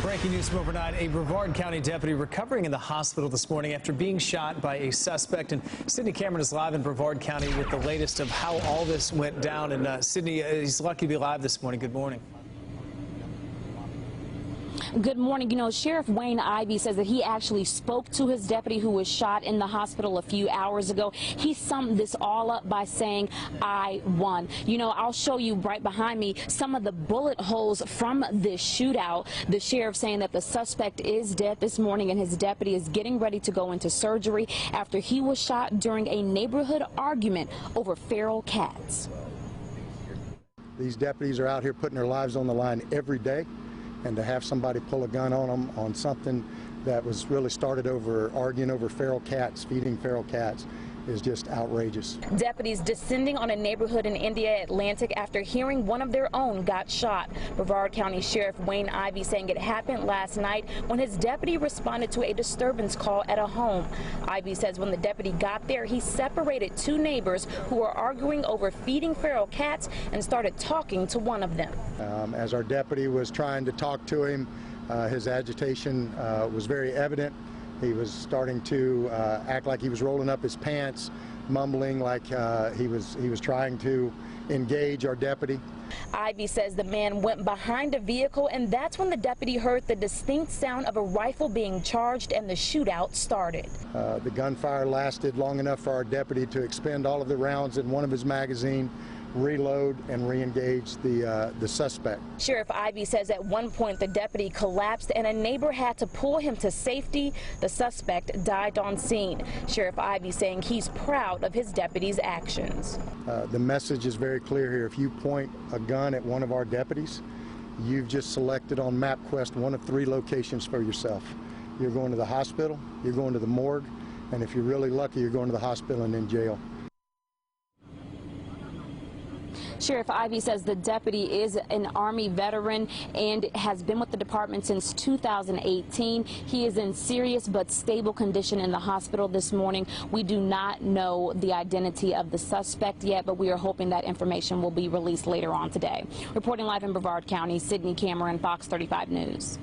Breaking news from overnight, a Brevard County deputy recovering in the hospital this morning after being shot by a suspect. And Sydney Cameron is live in Brevard County with the latest of how all this went down. And Sydney, he's lucky to be live this morning. Good morning. Good morning. You know, Sheriff Wayne Ivey says that he actually spoke to his deputy who was shot in the hospital a few hours ago. He summed this all up by saying, "I won." You know, I'll show you right behind me some of the bullet holes from this shootout. The sheriff saying that the suspect is dead this morning and his deputy is getting ready to go into surgery after he was shot during a neighborhood argument over feral cats. These deputies are out here putting their lives on the line every day. And to have somebody pull a gun on them on something that was really started over arguing over feral cats, feeding feral cats, is just outrageous. Deputies descending on a neighborhood in India Atlantic after hearing one of their own got shot. Brevard County Sheriff Wayne Ivey saying it happened last night when his deputy responded to a disturbance call at a home. Ivey says when the deputy got there, he separated two neighbors who were arguing over feeding feral cats and started talking to one of them. As our deputy was trying to talk to him, his agitation was very evident. He was starting to act like he was rolling up his pants, mumbling like he was trying to engage our deputy. Ivey says the man went behind a vehicle, and that's when the deputy heard the distinct sound of a rifle being charged and the shootout started. The gunfire lasted long enough for our deputy to expend all of the rounds in one of his magazines, reload and re-engage the suspect. Sheriff Ivey says at one point the deputy collapsed and a neighbor had to pull him to safety. The suspect died on scene. Sheriff Ivey saying he's proud of his deputy's actions. The message is very clear here. If you point a gun at one of our deputies, you've just selected on MapQuest one of three locations for yourself. You're going to the hospital, you're going to the morgue, and if you're really lucky, you're going to the hospital and in jail. Sheriff Ivey says the deputy is an Army veteran and has been with the department since 2018. He is in serious but stable condition in the hospital this morning. We do not know the identity of the suspect yet, but we are hoping that information will be released later on today. Reporting live in Brevard County, Sydney Cameron, Fox 35 News.